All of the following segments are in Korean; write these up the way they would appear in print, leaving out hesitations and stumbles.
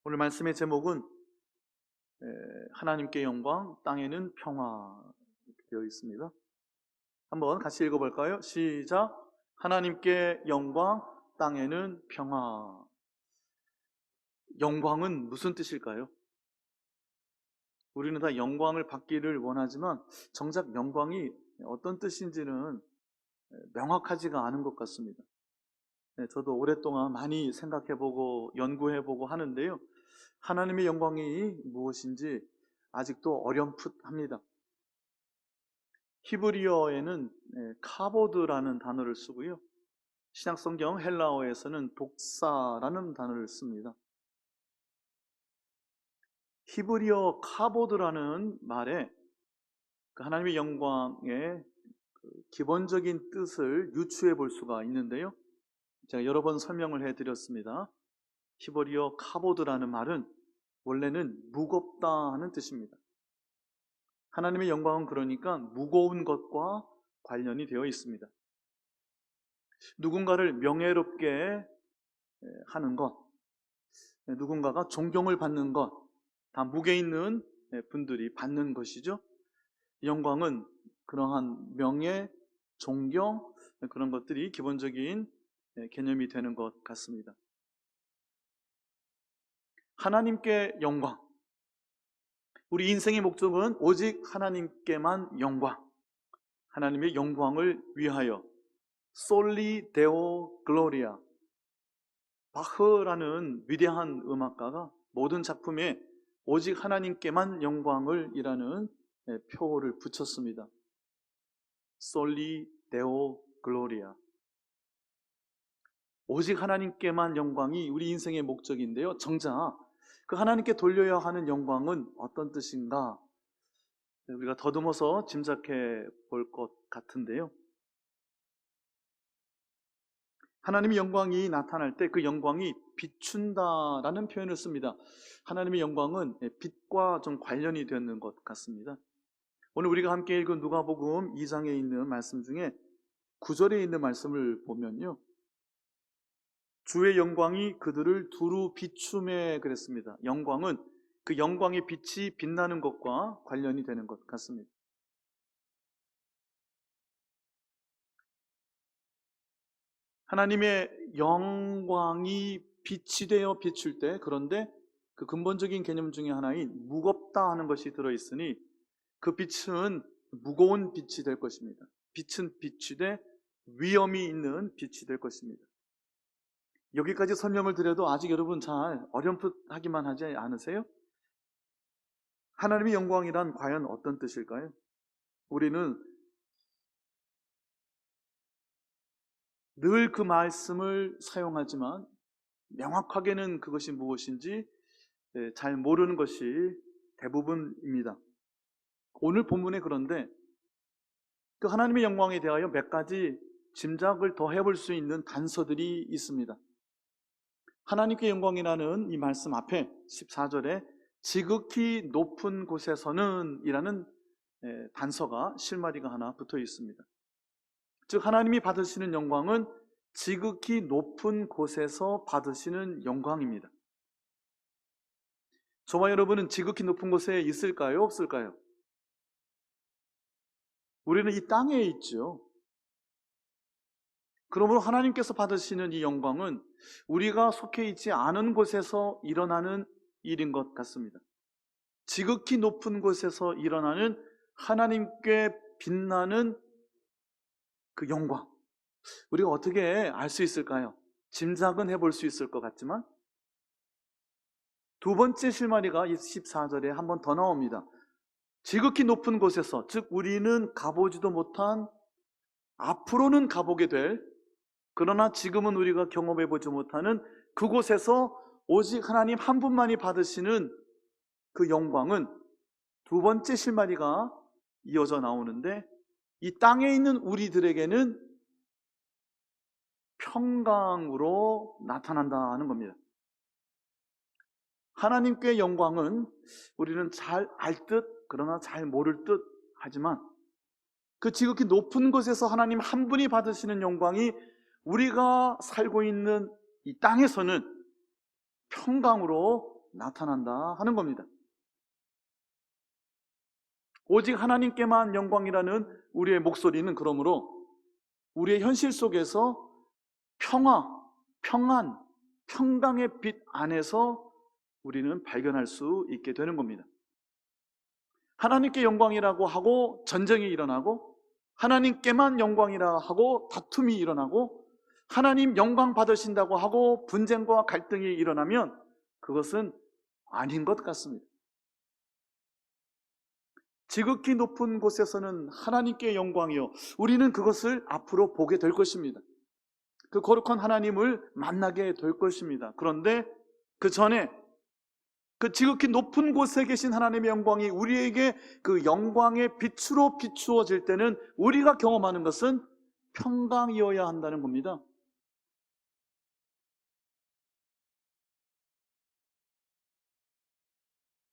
오늘 말씀의 제목은 하나님께 영광, 땅에는 평화 이렇게 되어 있습니다. 한번 같이 읽어볼까요? 시작. 하나님께 영광, 땅에는 평화. 영광은 무슨 뜻일까요? 우리는 다 영광을 받기를 원하지만 정작 영광이 어떤 뜻인지는 명확하지가 않은 것 같습니다. 저도 오랫동안 많이 생각해보고 연구해보고 하는데요, 하나님의 영광이 무엇인지 아직도 어렴풋합니다. 히브리어에는 카보드라는 단어를 쓰고요, 신약성경 헬라어에서는 독사라는 단어를 씁니다. 히브리어 카보드라는 말에 하나님의 영광의 기본적인 뜻을 유추해 볼 수가 있는데요, 제가 여러 번 설명을 해드렸습니다. 히브리어 카보드라는 말은 원래는 무겁다 하는 뜻입니다. 하나님의 영광은 그러니까 무거운 것과 관련이 되어 있습니다. 누군가를 명예롭게 하는 것, 누군가가 존경을 받는 것, 다 무게 있는 분들이 받는 것이죠. 영광은 그러한 명예, 존경, 그런 것들이 기본적인 개념이 되는 것 같습니다. 하나님께 영광, 우리 인생의 목적은 오직 하나님께만 영광, 하나님의 영광을 위하여, 솔리 데오 글로리아. 바흐라는 위대한 음악가가 모든 작품에 오직 하나님께만 영광을 이라는 표어를 붙였습니다. 솔리 데오 글로리아. 오직 하나님께만 영광이 우리 인생의 목적인데요, 정작 그 하나님께 돌려야 하는 영광은 어떤 뜻인가? 우리가 더듬어서 짐작해 볼 것 같은데요, 하나님의 영광이 나타날 때 그 영광이 비춘다라는 표현을 씁니다. 하나님의 영광은 빛과 좀 관련이 되는 것 같습니다. 오늘 우리가 함께 읽은 누가복음 2장에 있는 말씀 중에 9절에 있는 말씀을 보면요, 주의 영광이 그들을 두루 비춤에 그랬습니다. 영광은 그 영광의 빛이 빛나는 것과 관련이 되는 것 같습니다. 하나님의 영광이 빛이 되어 비출 때, 그런데 그 근본적인 개념 중에 하나인 무겁다 하는 것이 들어있으니 그 빛은 무거운 빛이 될 것입니다. 빛은 빛이 돼 위엄이 있는 빛이 될 것입니다. 여기까지 설명을 드려도 아직 여러분 잘 어렴풋하기만 하지 않으세요? 하나님의 영광이란 과연 어떤 뜻일까요? 우리는 늘 그 말씀을 사용하지만 명확하게는 그것이 무엇인지 잘 모르는 것이 대부분입니다. 오늘 본문에 그런데 그 하나님의 영광에 대하여 몇 가지 짐작을 더 해볼 수 있는 단서들이 있습니다. 하나님께 영광이라는 이 말씀 앞에 14절에 지극히 높은 곳에서는 이라는 단서가, 실마리가 하나 붙어 있습니다. 즉 하나님이 받으시는 영광은 지극히 높은 곳에서 받으시는 영광입니다. 저와 여러분은 지극히 높은 곳에 있을까요? 없을까요? 우리는 이 땅에 있죠. 그러므로 하나님께서 받으시는 이 영광은 우리가 속해 있지 않은 곳에서 일어나는 일인 것 같습니다. 지극히 높은 곳에서 일어나는 하나님께 빛나는 그 영광, 우리가 어떻게 알 수 있을까요? 짐작은 해볼 수 있을 것 같지만 두 번째 실마리가 14절에 한 번 더 나옵니다. 지극히 높은 곳에서, 즉 우리는 가보지도 못한, 앞으로는 가보게 될, 그러나 지금은 우리가 경험해보지 못하는 그곳에서 오직 하나님 한 분만이 받으시는 그 영광은 두 번째 실마리가 이어져 나오는데, 이 땅에 있는 우리들에게는 평강으로 나타난다는 겁니다. 하나님께 영광은 우리는 잘 알 듯, 그러나 잘 모를 듯 하지만 그 지극히 높은 곳에서 하나님 한 분이 받으시는 영광이 우리가 살고 있는 이 땅에서는 평강으로 나타난다 하는 겁니다. 오직 하나님께만 영광이라는 우리의 목소리는 그러므로 우리의 현실 속에서 평화, 평안, 평강의 빛 안에서 우리는 발견할 수 있게 되는 겁니다. 하나님께 영광이라고 하고 전쟁이 일어나고, 하나님께만 영광이라 하고 다툼이 일어나고, 하나님 영광 받으신다고 하고 분쟁과 갈등이 일어나면 그것은 아닌 것 같습니다. 지극히 높은 곳에서는 하나님께 영광이요, 우리는 그것을 앞으로 보게 될 것입니다. 그 거룩한 하나님을 만나게 될 것입니다. 그런데 그 전에 그 지극히 높은 곳에 계신 하나님의 영광이 우리에게 그 영광의 빛으로 비추어질 때는 우리가 경험하는 것은 평강이어야 한다는 겁니다.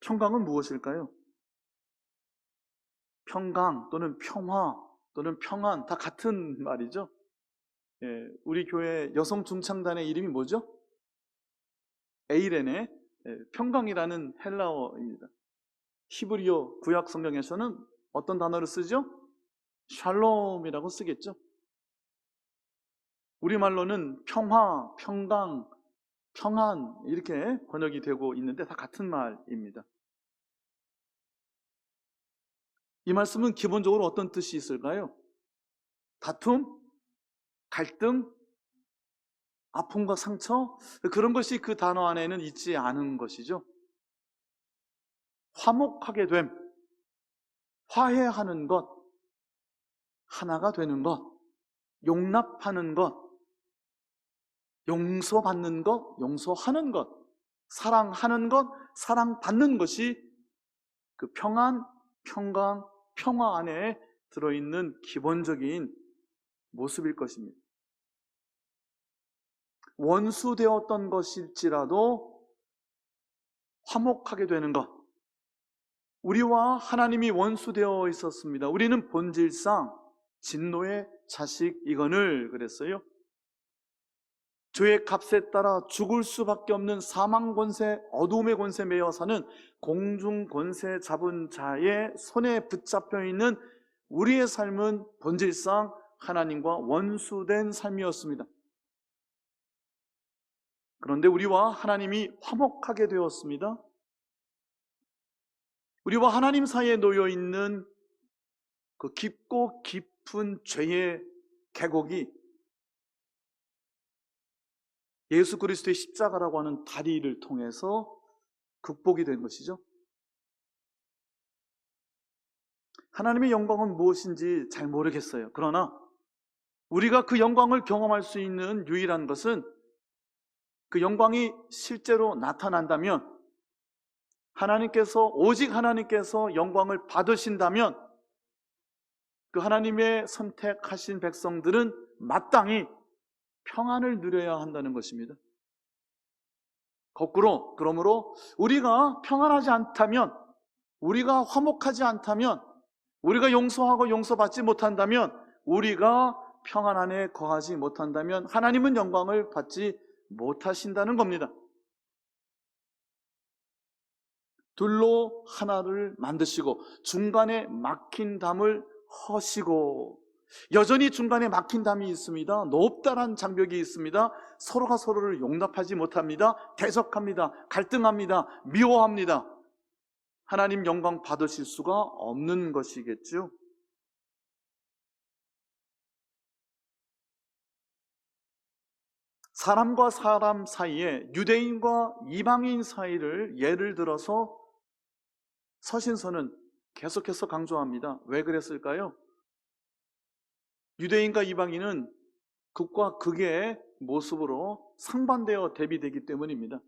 평강은 무엇일까요? 평강 또는 평화 또는 평안 다 같은 말이죠. 우리 교회 여성 중창단의 이름이 뭐죠? 에이렌의 평강이라는 헬라어입니다. 히브리어 구약 성경에서는 어떤 단어를 쓰죠? 샬롬이라고 쓰겠죠. 우리말로는 평화, 평강, 평안 이렇게 번역이 되고 있는데 다 같은 말입니다. 이 말씀은 기본적으로 어떤 뜻이 있을까요? 다툼, 갈등, 아픔과 상처, 그런 것이 그 단어 안에는 있지 않은 것이죠. 화목하게 됨, 화해하는 것, 하나가 되는 것, 용납하는 것, 용서받는 것, 용서하는 것, 사랑하는 것, 사랑받는 것이 그 평안, 평강, 평화 안에 들어있는 기본적인 모습일 것입니다. 원수되었던 것일지라도 화목하게 되는 것. 우리와 하나님이 원수되어 있었습니다. 우리는 본질상 진노의 자식이거늘 그랬어요. 죄의 값에 따라 죽을 수밖에 없는 사망 권세, 어둠의 권세 매여 사는 공중 권세 잡은 자의 손에 붙잡혀 있는 우리의 삶은 본질상 하나님과 원수된 삶이었습니다. 그런데 우리와 하나님이 화목하게 되었습니다. 우리와 하나님 사이에 놓여 있는 그 깊고 깊은 죄의 계곡이 예수 그리스도의 십자가라고 하는 다리를 통해서 극복이 된 것이죠. 하나님의 영광은 무엇인지 잘 모르겠어요. 그러나 우리가 그 영광을 경험할 수 있는 유일한 것은 그 영광이 실제로 나타난다면, 오직 하나님께서 영광을 받으신다면 그 하나님의 선택하신 백성들은 마땅히 평안을 누려야 한다는 것입니다. 거꾸로, 그러므로 우리가 평안하지 않다면, 우리가 화목하지 않다면, 우리가 용서하고 용서받지 못한다면, 우리가 평안 안에 거하지 못한다면 하나님은 영광을 받지 못하신다는 겁니다. 둘로 하나를 만드시고 중간에 막힌 담을 허시고, 여전히 중간에 막힌 담이 있습니다. 높다란 장벽이 있습니다. 서로가 서로를 용납하지 못합니다. 대적합니다. 갈등합니다. 미워합니다. 하나님 영광 받으실 수가 없는 것이겠죠. 사람과 사람 사이에, 유대인과 이방인 사이를 예를 들어서 서신서는 계속해서 강조합니다. 왜 그랬을까요? 유대인과 이방인은 극과 극의 모습으로 상반되어 대비되기 때문입니다.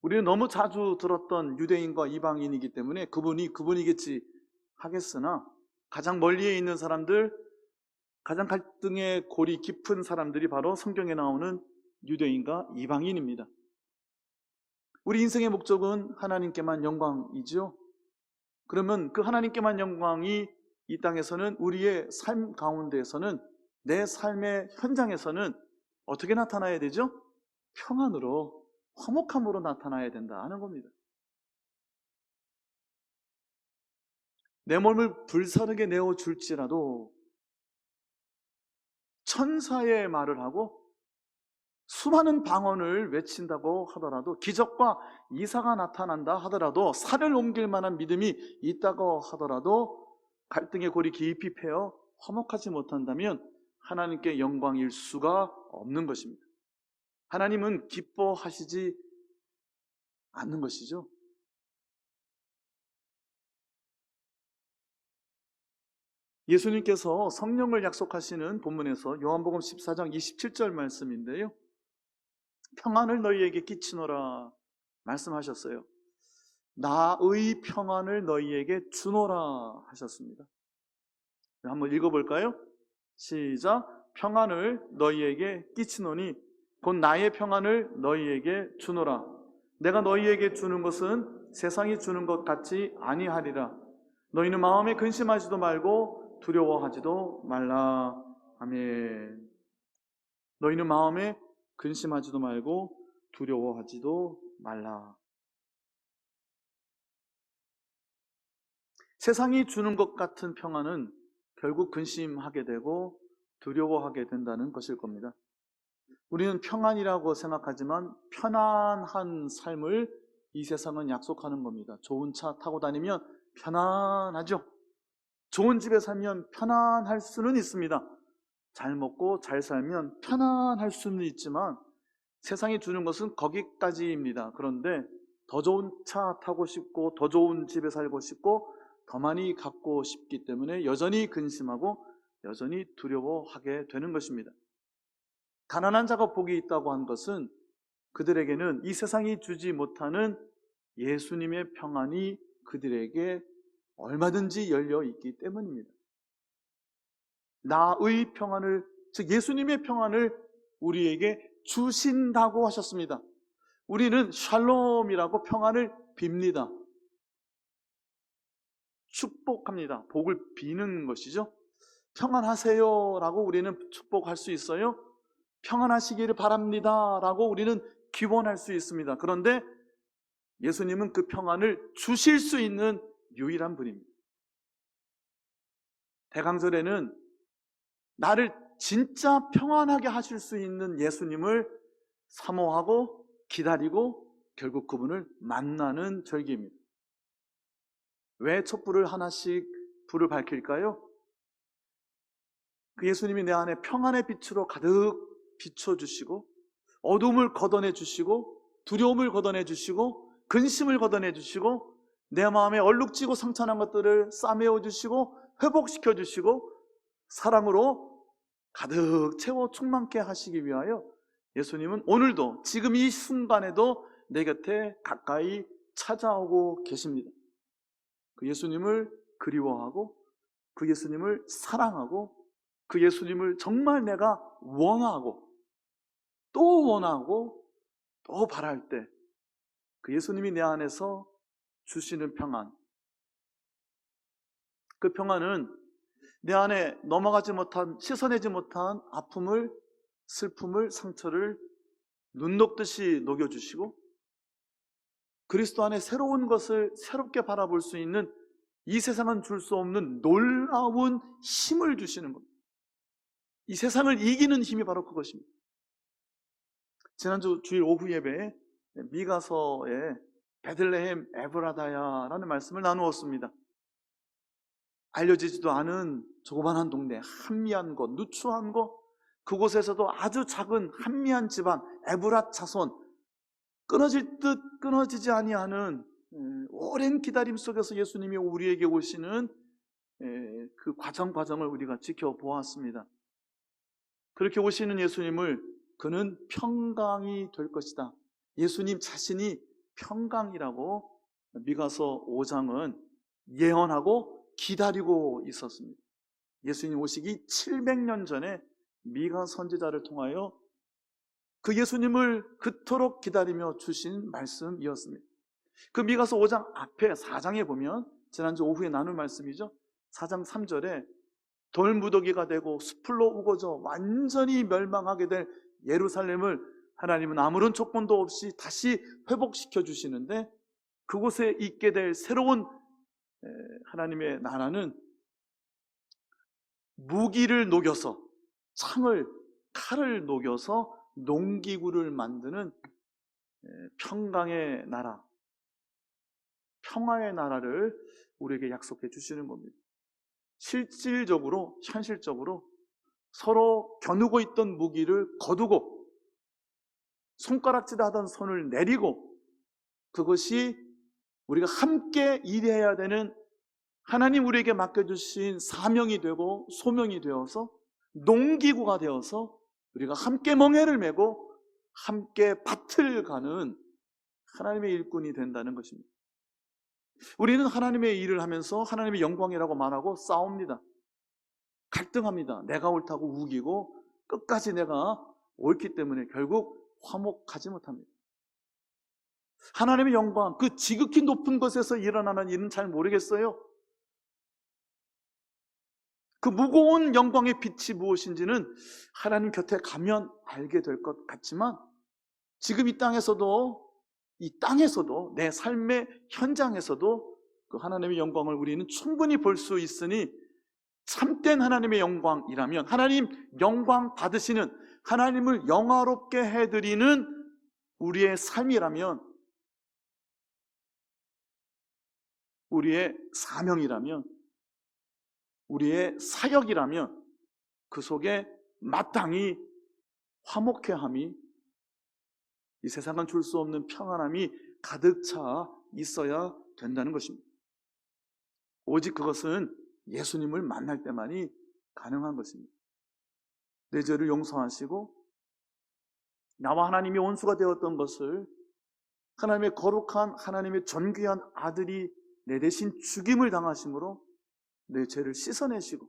우리는 너무 자주 들었던 유대인과 이방인이기 때문에 그분이겠지 하겠으나, 가장 멀리에 있는 사람들, 가장 갈등의 골이 깊은 사람들이 바로 성경에 나오는 유대인과 이방인입니다. 우리 인생의 목적은 하나님께만 영광이죠. 그러면 그 하나님께만 영광이 이 땅에서는, 우리의 삶 가운데에서는, 내 삶의 현장에서는 어떻게 나타나야 되죠? 평안으로, 화목함으로 나타나야 된다 하는 겁니다. 내 몸을 불사르게 내어줄지라도 천사의 말을 하고 수많은 방언을 외친다고 하더라도, 기적과 이사가 나타난다 하더라도, 산을 옮길 만한 믿음이 있다고 하더라도 갈등의 골이 깊이 패여 화목하지 못한다면 하나님께 영광일 수가 없는 것입니다. 하나님은 기뻐하시지 않는 것이죠. 예수님께서 성령을 약속하시는 본문에서 요한복음 14장 27절 말씀인데요, 평안을 너희에게 끼치노라 말씀하셨어요. 나의 평안을 너희에게 주노라 하셨습니다. 한번 읽어볼까요? 시작. 평안을 너희에게 끼치노니 곧 나의 평안을 너희에게 주노라. 내가 너희에게 주는 것은 세상이 주는 것 같이 아니하리라. 너희는 마음에 근심하지도 말고 두려워하지도 말라. 아멘. 너희는 마음에 근심하지도 말고 두려워하지도 말라. 세상이 주는 것 같은 평안은 결국 근심하게 되고 두려워하게 된다는 것일 겁니다. 우리는 평안이라고 생각하지만 편안한 삶을 이 세상은 약속하는 겁니다. 좋은 차 타고 다니면 편안하죠. 좋은 집에 살면 편안할 수는 있습니다. 잘 먹고 잘 살면 편안할 수는 있지만 세상이 주는 것은 거기까지입니다. 그런데 더 좋은 차 타고 싶고 더 좋은 집에 살고 싶고 더 많이 갖고 싶기 때문에 여전히 근심하고 여전히 두려워하게 되는 것입니다. 가난한 자가 복이 있다고 한 것은 그들에게는 이 세상이 주지 못하는 예수님의 평안이 그들에게 얼마든지 열려 있기 때문입니다. 나의 평안을, 즉 예수님의 평안을 우리에게 주신다고 하셨습니다. 우리는 샬롬이라고 평안을 빕니다. 축복합니다. 복을 비는 것이죠. 평안하세요 라고 우리는 축복할 수 있어요. 평안하시기를 바랍니다 라고 우리는 기원할 수 있습니다. 그런데 예수님은 그 평안을 주실 수 있는 유일한 분입니다. 대강절에는 나를 진짜 평안하게 하실 수 있는 예수님을 사모하고 기다리고 결국 그분을 만나는 절기입니다. 왜 촛불을 하나씩 불을 밝힐까요? 그 예수님이 내 안에 평안의 빛으로 가득 비춰주시고 어둠을 걷어내 주시고 두려움을 걷어내 주시고 근심을 걷어내 주시고 내 마음에 얼룩지고 상처난 것들을 싸매어 주시고 회복시켜 주시고 사랑으로 가득 채워 충만케 하시기 위하여 예수님은 오늘도 지금 이 순간에도 내 곁에 가까이 찾아오고 계십니다. 그 예수님을 그리워하고 그 예수님을 사랑하고 그 예수님을 정말 내가 원하고 또 바랄 때 그 예수님이 내 안에서 주시는 평안, 그 평안은 내 안에 넘어가지 못한, 씻어내지 못한 아픔을, 슬픔을, 상처를 눈 녹듯이 녹여주시고 그리스도 안에 새로운 것을 새롭게 바라볼 수 있는 이 세상은 줄 수 없는 놀라운 힘을 주시는 겁니다. 이 세상을 이기는 힘이 바로 그것입니다. 지난주 주일 오후 예배에 미가서의 베들레헴 에브라다야라는 말씀을 나누었습니다. 알려지지도 않은 조그만한 동네, 한미한 곳, 누추한 곳, 그곳에서도 아주 작은 한미한 집안 에브라 자손, 끊어질 듯 끊어지지 아니하는 오랜 기다림 속에서 예수님이 우리에게 오시는 그 과정을 우리가 지켜보았습니다. 그렇게 오시는 예수님을 그는 평강이 될 것이다, 예수님 자신이 평강이라고 미가서 5장은 예언하고 기다리고 있었습니다. 예수님 오시기 700년 전에 미가 선지자를 통하여 그 예수님을 그토록 기다리며 주신 말씀이었습니다. 그 미가서 5장 앞에 4장에 보면 지난주 오후에 나눈 말씀이죠. 4장 3절에 돌무더기가 되고 수풀로 우거져 완전히 멸망하게 될 예루살렘을 하나님은 아무런 조건도 없이 다시 회복시켜 주시는데, 그곳에 있게 될 새로운 하나님의 나라는 무기를 녹여서, 칼을 녹여서 농기구를 만드는 평강의 나라, 평화의 나라를 우리에게 약속해 주시는 겁니다. 실질적으로, 현실적으로 서로 겨누고 있던 무기를 거두고 손가락질 하던 손을 내리고, 그것이 우리가 함께 일해야 되는 하나님 우리에게 맡겨주신 사명이 되고 소명이 되어서 농기구가 되어서 우리가 함께 멍에를 메고 함께 밭을 가는 하나님의 일꾼이 된다는 것입니다. 우리는 하나님의 일을 하면서 하나님의 영광이라고 말하고 싸웁니다. 갈등합니다. 내가 옳다고 우기고 끝까지 내가 옳기 때문에 결국 화목하지 못합니다. 하나님의 영광, 그 지극히 높은 곳에서 일어나는 일은 잘 모르겠어요. 그 무거운 영광의 빛이 무엇인지는 하나님 곁에 가면 알게 될 것 같지만, 지금 이 땅에서도 내 삶의 현장에서도 그 하나님의 영광을 우리는 충분히 볼 수 있으니, 참된 하나님의 영광이라면, 하나님 영광 받으시는, 하나님을 영화롭게 해드리는 우리의 삶이라면, 우리의 사명이라면, 우리의 사역이라면 그 속에 마땅히 화목해함이, 이 세상은 줄 수 없는 평안함이 가득 차 있어야 된다는 것입니다. 오직 그것은 예수님을 만날 때만이 가능한 것입니다. 내 죄를 용서하시고 나와 하나님이 원수가 되었던 것을, 하나님의 거룩한, 하나님의 존귀한 아들이 내 대신 죽임을 당하심으로 내 죄를 씻어내시고,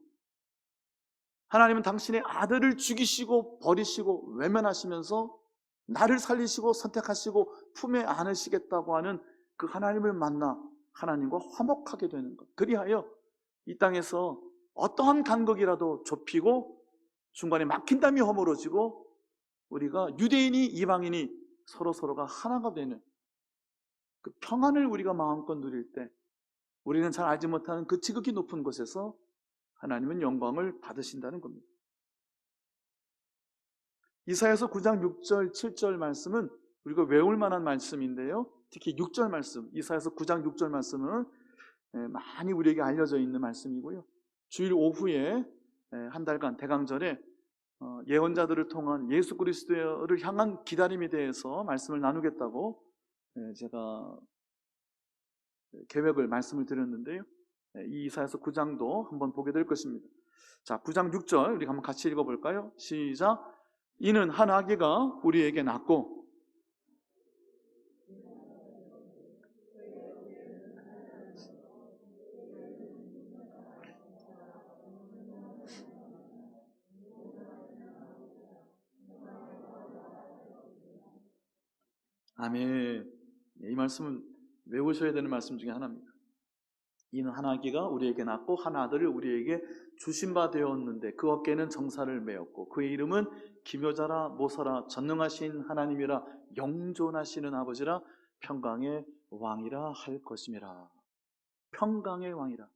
하나님은 당신의 아들을 죽이시고 버리시고 외면하시면서 나를 살리시고 선택하시고 품에 안으시겠다고 하는 그 하나님을 만나 하나님과 화목하게 되는 것. 그리하여 이 땅에서 어떠한 간극이라도 좁히고 중간에 막힌 담이 허물어지고 우리가 유대인이 이방인이 서로가 하나가 되는 그 평안을 우리가 마음껏 누릴 때, 우리는 잘 알지 못하는 그 지극히 높은 곳에서 하나님은 영광을 받으신다는 겁니다. 이사야서 9장 6절 7절 말씀은 우리가 외울 만한 말씀인데요, 특히 6절 말씀, 이사야서 9장 6절 말씀은 많이 우리에게 알려져 있는 말씀이고요, 주일 오후에 한 달간 대강절에 예언자들을 통한 예수 그리스도를 향한 기다림에 대해서 말씀을 나누겠다고 제가 말씀을 드렸는데요, 이 이사야서 9장도 한번 보게 될 것입니다. 자, 9장 6절 우리 한번 같이 읽어볼까요? 시작. 이는 한 아기가 우리에게 낳고 아멘. 이 말씀은 외우셔야 되는 말씀 중에 하나입니다. 이는 한 아기가 우리에게 낳고 한 아들을 우리에게 주신 바 되었는데 그 어깨에는 정사를 메었고 그의 이름은 기묘자라 모사라 전능하신 하나님이라 영존하시는 아버지라 평강의 왕이라 할 것임이라. 평강의 왕이라.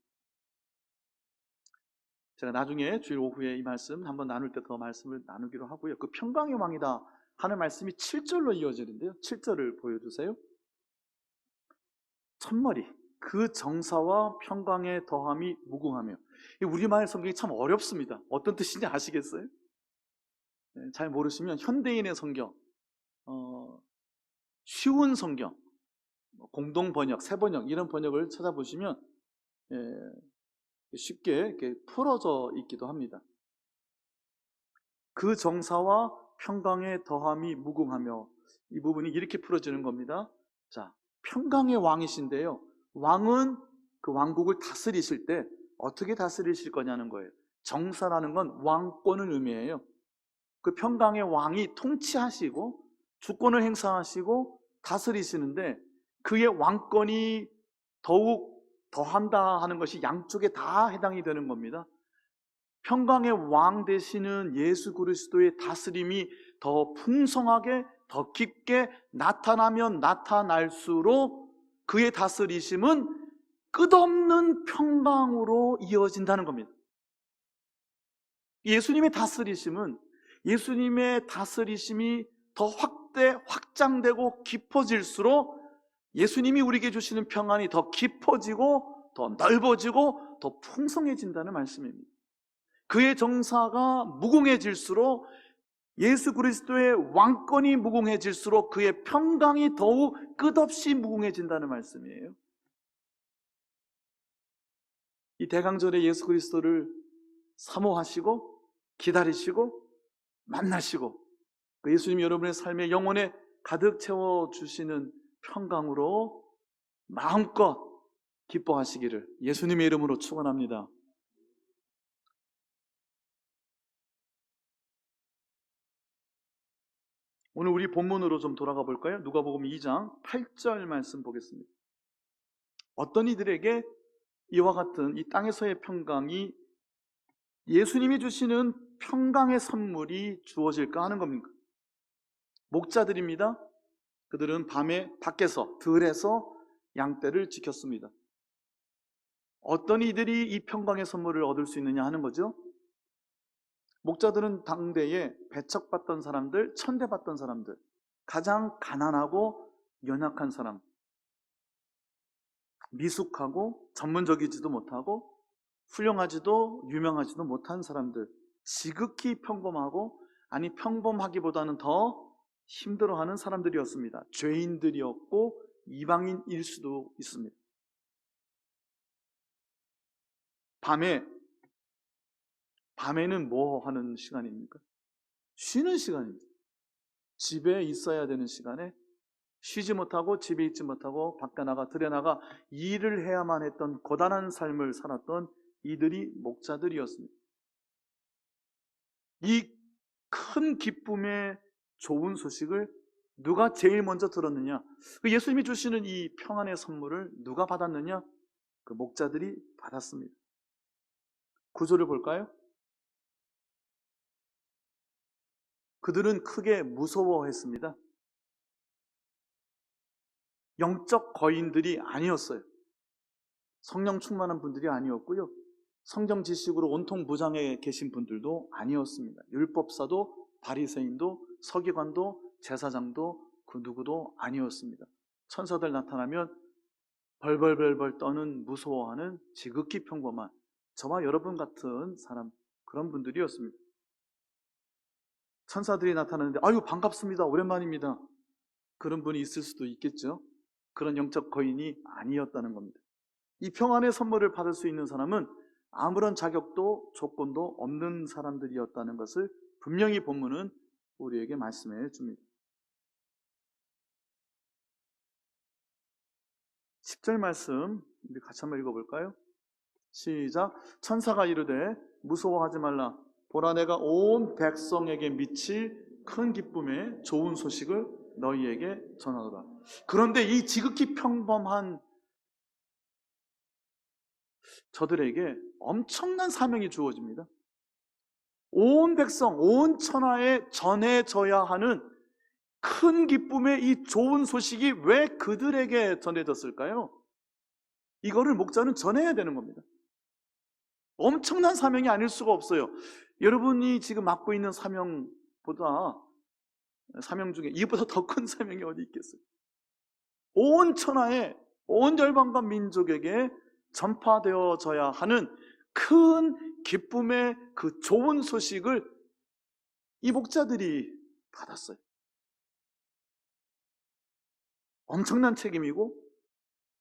제가 나중에 주일 오후에 이 말씀 한번 나눌 때 더 말씀을 나누기로 하고요, 그 평강의 왕이다 하는 말씀이 7절로 이어지는데요, 7절을 보여주세요. 첫머리, 그 정사와 평강의 더함이 무궁하며. 우리말 성경이 참 어렵습니다. 어떤 뜻인지 아시겠어요? 잘 모르시면 현대인의 성경, 쉬운 성경, 공동 번역, 새 번역 이런 번역을 찾아보시면 쉽게 이렇게 풀어져 있기도 합니다. 그 정사와 평강의 더함이 무궁하며, 이 부분이 이렇게 풀어지는 겁니다. 자, 평강의 왕이신데요, 왕은 그 왕국을 다스리실 때 어떻게 다스리실 거냐는 거예요. 정사라는 건 왕권을 의미해요. 그 평강의 왕이 통치하시고 주권을 행사하시고 다스리시는데, 그의 왕권이 더욱 더한다 하는 것이 양쪽에 다 해당이 되는 겁니다. 평강의 왕 되시는 예수 그리스도의 다스림이 더 풍성하게 더 깊게 나타나면 나타날수록 그의 다스리심은 끝없는 평강으로 이어진다는 겁니다. 예수님의 다스리심은, 예수님의 다스리심이 더 확장되고 깊어질수록 예수님이 우리에게 주시는 평안이 더 깊어지고 더 넓어지고 더 풍성해진다는 말씀입니다. 그의 정사가 무궁해질수록, 예수 그리스도의 왕권이 무궁해질수록 그의 평강이 더욱 끝없이 무궁해진다는 말씀이에요. 이 대강절에 예수 그리스도를 사모하시고 기다리시고 만나시고 그 예수님 여러분의 삶의 영혼에 가득 채워주시는 평강으로 마음껏 기뻐하시기를 예수님의 이름으로 축원합니다. 오늘 우리 본문으로 좀 돌아가 볼까요? 누가복음 2장 8절 말씀 보겠습니다. 어떤 이들에게 이와 같은 이 땅에서의 평강이, 예수님이 주시는 평강의 선물이 주어질까 하는 겁니까? 목자들입니다. 그들은 밤에 밖에서, 들에서 양떼를 지켰습니다. 어떤 이들이 이 평강의 선물을 얻을 수 있느냐 하는 거죠. 목자들은 당대에 배척받던 사람들, 천대받던 사람들, 가장 가난하고 연약한 사람, 미숙하고 전문적이지도 못하고 훌륭하지도 유명하지도 못한 사람들, 지극히 평범하고, 아니 평범하기보다는 더 힘들어하는 사람들이었습니다. 죄인들이었고 이방인일 수도 있습니다. 밤에는 뭐 하는 시간입니까? 쉬는 시간입니다. 집에 있어야 되는 시간에 쉬지 못하고 집에 있지 못하고 밖에 나가 들여나가 일을 해야만 했던 고단한 삶을 살았던 이들이 목자들이었습니다. 이 큰 기쁨의 좋은 소식을 누가 제일 먼저 들었느냐? 예수님이 주시는 이 평안의 선물을 누가 받았느냐? 그 목자들이 받았습니다. 구절을 볼까요? 그들은 크게 무서워했습니다. 영적 거인들이 아니었어요. 성령 충만한 분들이 아니었고요, 성경 지식으로 온통 무장해 계신 분들도 아니었습니다. 율법사도 바리새인도 서기관도 제사장도 그 누구도 아니었습니다. 천사들 나타나면 벌벌벌벌 떠는, 무서워하는 지극히 평범한 저와 여러분 같은 사람, 그런 분들이었습니다. 천사들이 나타나는데 아유 반갑습니다, 오랜만입니다, 그런 분이 있을 수도 있겠죠. 그런 영적 거인이 아니었다는 겁니다. 이 평안의 선물을 받을 수 있는 사람은 아무런 자격도 조건도 없는 사람들이었다는 것을 분명히 본문은 우리에게 말씀해 줍니다. 10절 말씀 우리 같이 한번 읽어볼까요? 시작. 천사가 이르되 무서워하지 말라, 보라 내가 온 백성에게 미칠 큰 기쁨의 좋은 소식을 너희에게 전하노라. 그런데 이 지극히 평범한 저들에게 엄청난 사명이 주어집니다. 온 백성, 온 천하에 전해져야 하는 큰 기쁨의 이 좋은 소식이 왜 그들에게 전해졌을까요? 이거를 목자는 전해야 되는 겁니다. 엄청난 사명이 아닐 수가 없어요. 여러분이 지금 맡고 있는 사명보다, 사명 중에 이보다 더 큰 사명이 어디 있겠어요? 온 천하에, 온 열방과 민족에게 전파되어져야 하는 큰 기쁨의 그 좋은 소식을 이 목자들이 받았어요. 엄청난 책임이고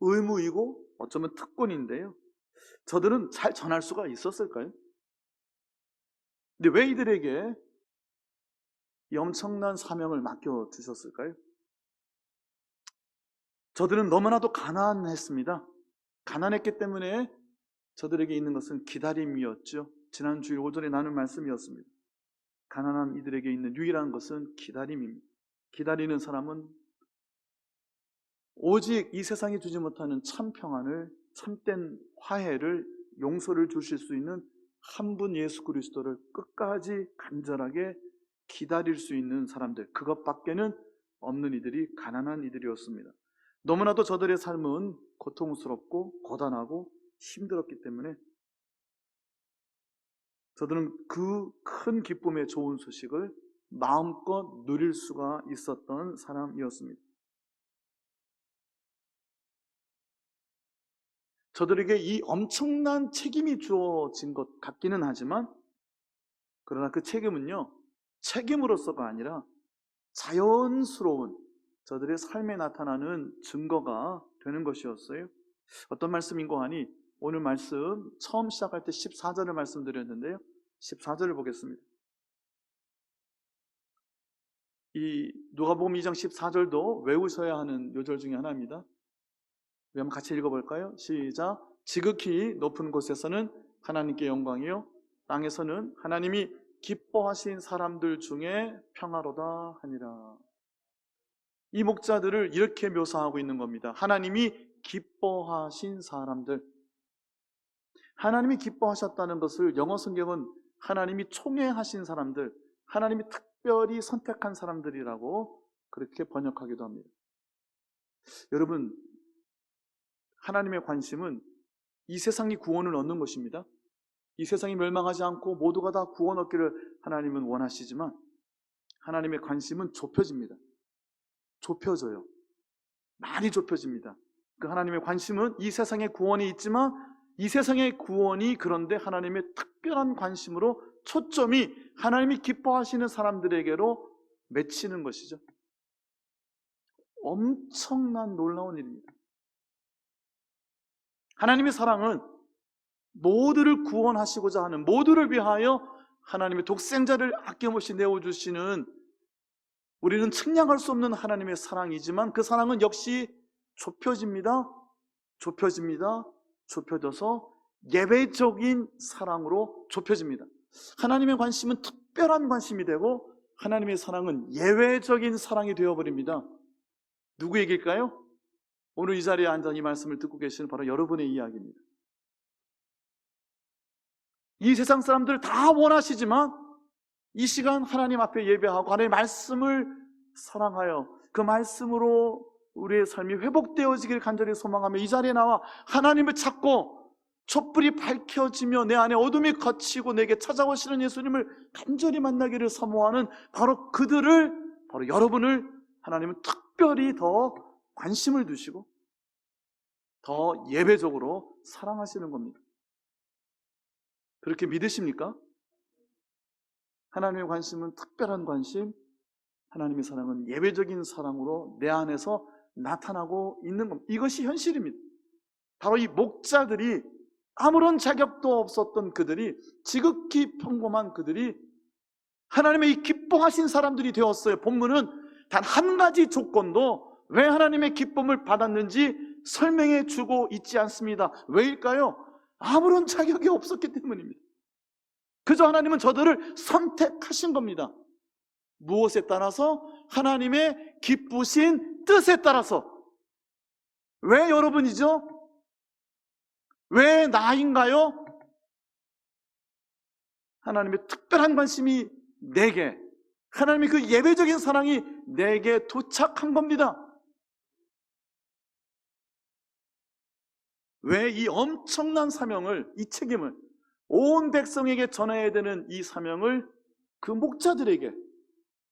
의무이고 어쩌면 특권인데요, 저들은 잘 전할 수가 있었을까요? 근데 왜 이들에게 이 엄청난 사명을 맡겨주셨을까요? 저들은 너무나도 가난했습니다. 가난했기 때문에 저들에게 있는 것은 기다림이었죠. 지난 주일 오전에 나눈 말씀이었습니다. 가난한 이들에게 있는 유일한 것은 기다림입니다. 기다리는 사람은 오직 이 세상이 주지 못하는 참 평안을, 참된 화해를, 용서를 주실 수 있는 한 분 예수 그리스도를 끝까지 간절하게 기다릴 수 있는 사람들, 그것밖에는 없는 이들이 가난한 이들이었습니다. 너무나도 저들의 삶은 고통스럽고 고단하고 힘들었기 때문에 저들은 그 큰 기쁨의 좋은 소식을 마음껏 누릴 수가 있었던 사람이었습니다. 저들에게 이 엄청난 책임이 주어진 것 같기는 하지만, 그러나 그 책임은요, 책임으로서가 아니라 자연스러운 저들의 삶에 나타나는 증거가 되는 것이었어요. 어떤 말씀인고 하니, 오늘 말씀 처음 시작할 때 14절을 말씀드렸는데요, 14절을 보겠습니다. 이 누가복음 2장 14절도 외우셔야 하는 요절 중에 하나입니다. 우리 한번 같이 읽어볼까요? 시작. 지극히 높은 곳에서는 하나님께 영광이요, 땅에서는 하나님이 기뻐하신 사람들 중에 평화로다 하니라. 이 목자들을 이렇게 묘사하고 있는 겁니다. 하나님이 기뻐하신 사람들. 하나님이 기뻐하셨다는 것을 영어 성경은 하나님이 총애하신 사람들, 하나님이 특별히 선택한 사람들이라고 그렇게 번역하기도 합니다. 여러분, 하나님의 관심은 이 세상이 구원을 얻는 것입니다. 이 세상이 멸망하지 않고 모두가 다 구원 얻기를 하나님은 원하시지만, 하나님의 관심은 좁혀집니다. 좁혀져요. 많이 좁혀집니다. 그 하나님의 관심은 이 세상에 구원이 있지만, 이 세상의 구원이 그런데 하나님의 특별한 관심으로 초점이 하나님이 기뻐하시는 사람들에게로 맺히는 것이죠. 엄청난 놀라운 일입니다. 하나님의 사랑은 모두를 구원하시고자 하는, 모두를 위하여 하나님의 독생자를 아낌없이 내어주시는, 우리는 측량할 수 없는 하나님의 사랑이지만, 그 사랑은 역시 좁혀집니다. 좁혀져서 예외적인 사랑으로 좁혀집니다. 하나님의 관심은 특별한 관심이 되고, 하나님의 사랑은 예외적인 사랑이 되어버립니다. 누구 얘기일까요? 오늘 이 자리에 앉아 이 말씀을 듣고 계시는 바로 여러분의 이야기입니다. 이 세상 사람들 다 원하시지만, 이 시간 하나님 앞에 예배하고 하나님의 말씀을 사랑하여 그 말씀으로 우리의 삶이 회복되어지길 간절히 소망하며 이 자리에 나와 하나님을 찾고 촛불이 밝혀지며 내 안에 어둠이 걷히고 내게 찾아오시는 예수님을 간절히 만나기를 사모하는 바로 그들을, 바로 여러분을 하나님은 특별히 더 관심을 두시고 더 예배적으로 사랑하시는 겁니다. 그렇게 믿으십니까? 하나님의 관심은 특별한 관심, 하나님의 사랑은 예외적인 사랑으로 내 안에서 나타나고 있는 겁니다. 이것이 현실입니다. 바로 이 목자들이, 아무런 자격도 없었던 그들이, 지극히 평범한 그들이 하나님의 이 기뻐하신 사람들이 되었어요. 본문은 단 한 가지 조건도 왜 하나님의 기쁨을 받았는지 설명해 주고 있지 않습니다. 왜일까요? 아무런 자격이 없었기 때문입니다. 그저 하나님은 저들을 선택하신 겁니다. 무엇에 따라서? 하나님의 기쁘신 뜻에 따라서. 왜 여러분이죠? 왜 나인가요? 하나님의 특별한 관심이 내게, 하나님의 그 예배적인 사랑이 내게 도착한 겁니다. 왜 이 엄청난 사명을, 이 책임을 온 백성에게 전해야 되는 이 사명을 그 목자들에게,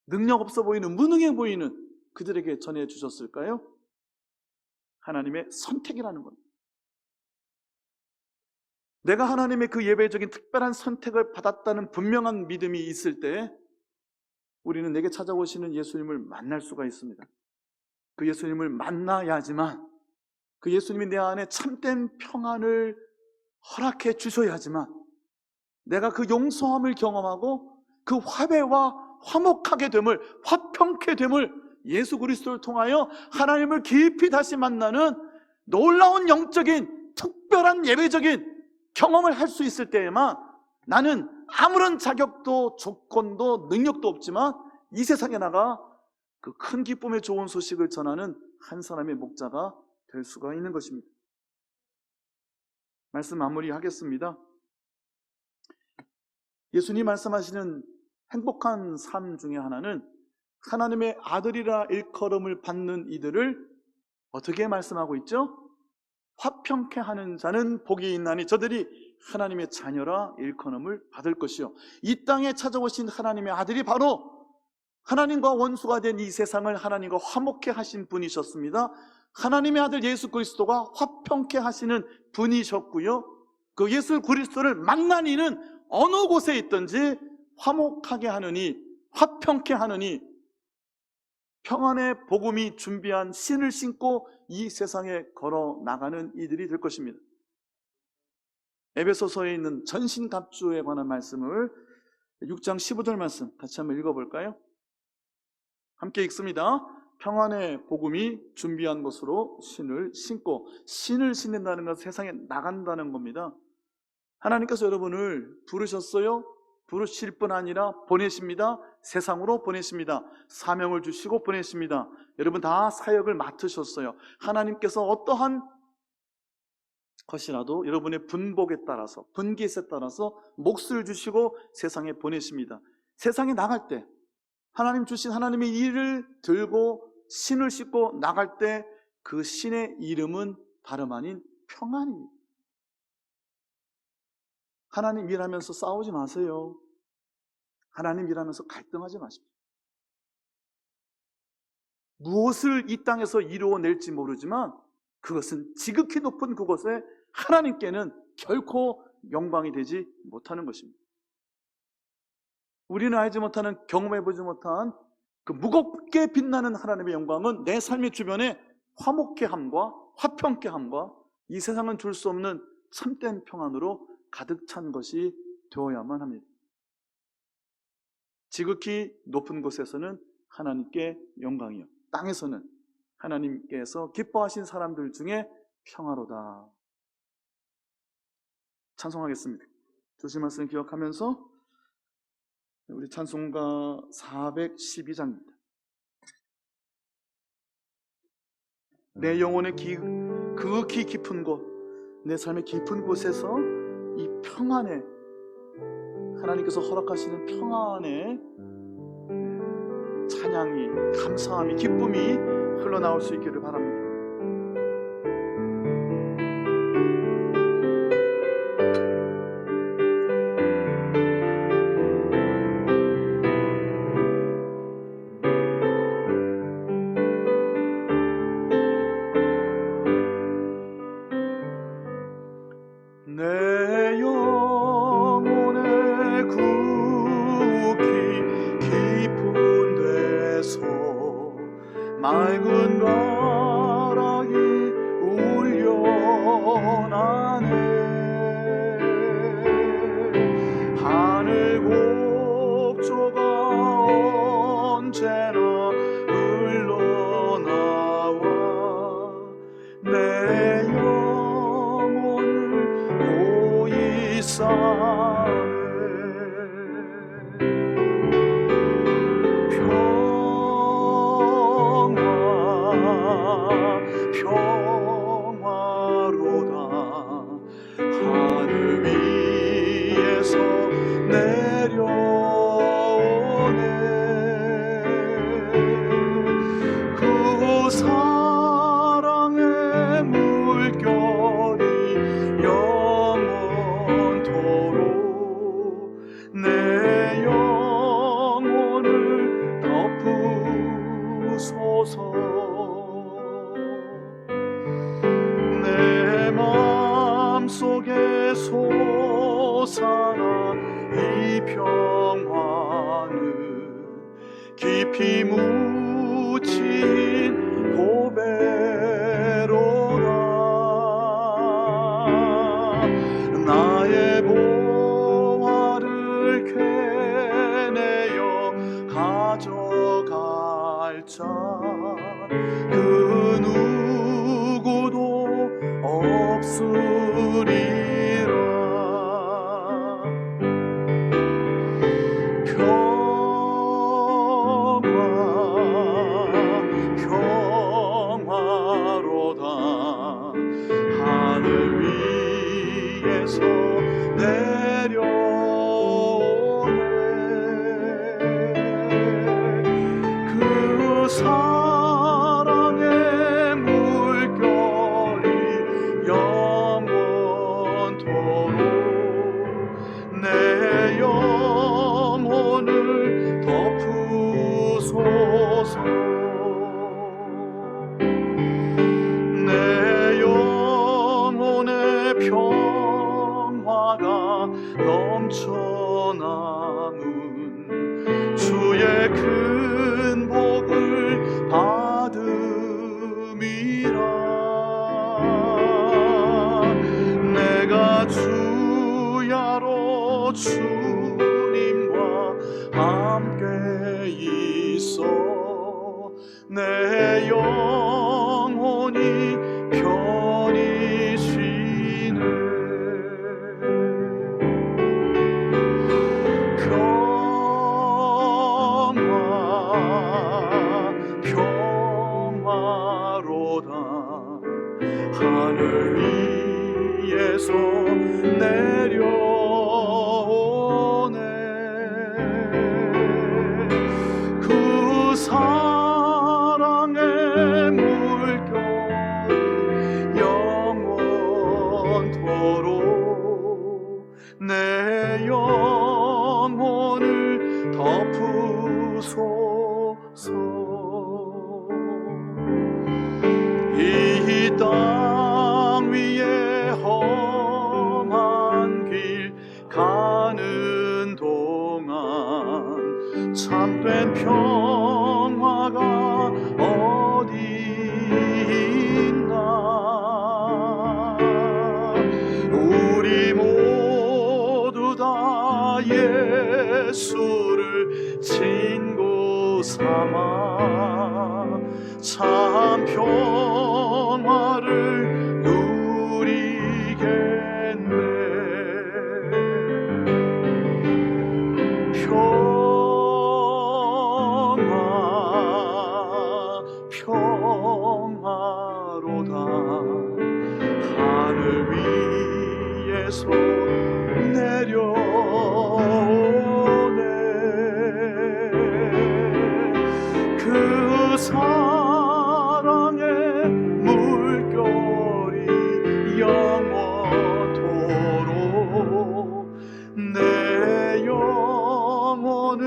능력 없어 보이는, 무능해 보이는 그들에게 전해 주셨을까요? 하나님의 선택이라는 겁니다. 내가 하나님의 그 예배적인 특별한 선택을 받았다는 분명한 믿음이 있을 때 우리는 내게 찾아오시는 예수님을 만날 수가 있습니다. 그 예수님을 만나야지만, 그 예수님이 내 안에 참된 평안을 허락해 주셔야지만 내가 그 용서함을 경험하고 그 화해와 화목하게 됨을, 화평케 됨을 예수 그리스도를 통하여 하나님을 깊이 다시 만나는 놀라운 영적인 특별한 예배적인 경험을 할 수 있을 때에만 나는 아무런 자격도 조건도 능력도 없지만 이 세상에 나가 그 큰 기쁨의 좋은 소식을 전하는 한 사람의 목자가 될 수가 있는 것입니다. 말씀 마무리하겠습니다. 예수님 말씀하시는 행복한 삶 중에 하나는 하나님의 아들이라 일컬음을 받는 이들을 어떻게 말씀하고 있죠? 화평케 하는 자는 복이 있나니 저들이 하나님의 자녀라 일컬음을 받을 것이요. 이 땅에 찾아오신 하나님의 아들이 바로 하나님과 원수가 된 이 세상을 하나님과 화목케 하신 분이셨습니다. 하나님의 아들 예수 그리스도가 화평케 하시는 분이셨고요. 그 예수 그리스도를 만난 이는 어느 곳에 있든지 화목하게 하느니, 화평케 하느니, 평안의 복음이 준비한 신을 신고 이 세상에 걸어 나가는 이들이 될 것입니다. 에베소서에 있는 전신갑주에 관한 말씀을 6장 15절 말씀 같이 한번 읽어볼까요? 함께 읽습니다. 평안의 복음이 준비한 것으로 신을 신고, 신을 신는다는 것은 세상에 나간다는 겁니다. 하나님께서 여러분을 부르셨어요. 부르실 뿐 아니라 보내십니다. 세상으로 보내십니다. 사명을 주시고 보내십니다. 여러분 다 사역을 맡으셨어요. 하나님께서 어떠한 것이라도 여러분의 분복에 따라서, 분깃에 따라서 몫을 주시고 세상에 보내십니다. 세상에 나갈 때 하나님 주신 하나님의 일을 들고 신을 싣고 나갈 때 그 신의 이름은 다름 아닌 평안입니다. 하나님 일하면서 싸우지 마세요. 하나님 일하면서 갈등하지 마십시오. 무엇을 이 땅에서 이루어낼지 모르지만 그것은 지극히 높은 그곳에 하나님께는 결코 영광이 되지 못하는 것입니다. 우리는 알지 못하는, 경험해보지 못한 그 무겁게 빛나는 하나님의 영광은 내 삶의 주변에 화목케 함과 화평케 함과 이 세상은 줄 수 없는 참된 평안으로 가득 찬 것이 되어야만 합니다. 지극히 높은 곳에서는 하나님께 영광이요, 땅에서는 하나님께서 기뻐하신 사람들 중에 평화로다. 찬송하겠습니다. 주신 말씀 기억하면서 우리 찬송가 412장입니다. 내 영혼의 극히 깊은 곳, 내 삶의 깊은 곳에서 이 평안에, 하나님께서 허락하시는 평안에 찬양이, 감사함이, 기쁨이 흘러나올 수 있기를 바랍니다. 내 영혼의 극히 깊은 데서 맑은 바람이 울려나네. 하늘 곡조가 언제나 흘러나와 내 평화로다. 하늘 위에서 내려오네. 그 사랑의 물결이 영원토록 내 영혼을 덮으소서. 내 마음속에 솟아나 이 평화는 깊이 묻힌 보배로다. 나의 보화를 캐내어 가져갈 자 그 누구도 없으리라. 평화로다. 하늘 위에서 내려오네. 그 전함은 주의 큰 복을 받음이라. 내가 주야로 주님과 함께 있어 내 영혼이 편히 쉬네. 평화로다. 하늘 위에서 내려오네. 그 사랑의 물결 영원토록 내 영혼을 덮으소서. 이 땅 위에 험한 길 가는 동안 참된 평화가 어디 있나. 우리 모두 다 예수를 친구 삼아 참 평화를 누리겠네. 평화로다. 하늘 위에서 내려오네. 그 사랑의 물결이 영원토록 내 영혼을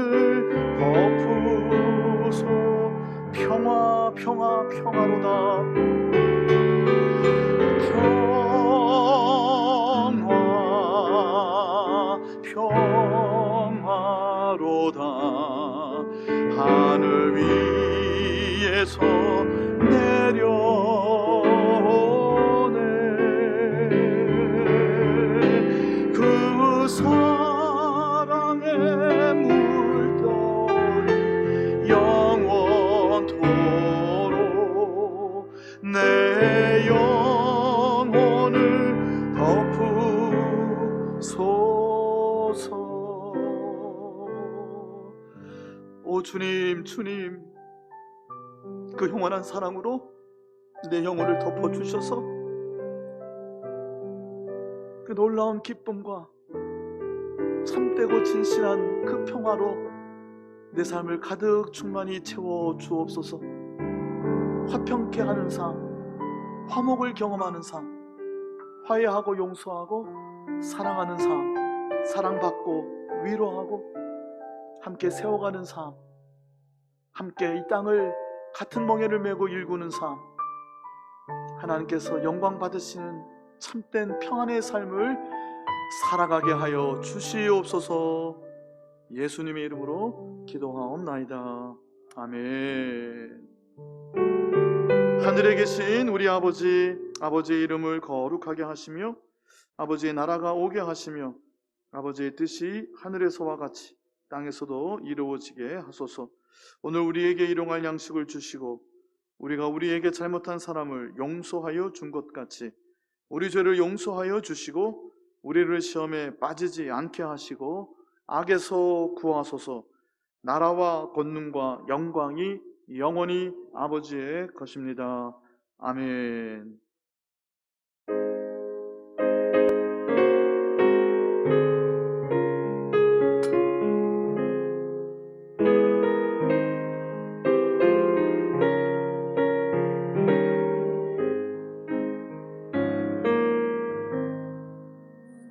덮으소. 평화로다. 평화로다. 하늘 위에서 내려오네. 그 사랑의 물결이 영원토록 내 영혼을 덮으소서. 오 주님, 주님, 그 영원한 사랑으로 내 영혼을 덮어주셔서 그 놀라운 기쁨과 참되고 진실한 그 평화로 내 삶을 가득 충만히 채워 주옵소서. 화평케 하는 삶, 화목을 경험하는 삶, 화해하고 용서하고 사랑하는 삶, 사랑받고 위로하고 함께 세워가는 삶, 함께 이 땅을 같은 멍에를 메고 일구는 삶, 하나님께서 영광 받으시는 참된 평안의 삶을 살아가게 하여 주시옵소서. 예수님의 이름으로 기도하옵나이다. 아멘. 하늘에 계신 우리 아버지, 아버지의 이름을 거룩하게 하시며 아버지의 나라가 오게 하시며 아버지의 뜻이 하늘에서와 같이 땅에서도 이루어지게 하소서. 오늘 우리에게 일용할 양식을 주시고 우리가 우리에게 잘못한 사람을 용서하여 준 것 같이 우리 죄를 용서하여 주시고 우리를 시험에 빠지지 않게 하시고 악에서 구하소서. 나라와 권능과 영광이 영원히 아버지의 것입니다. 아멘.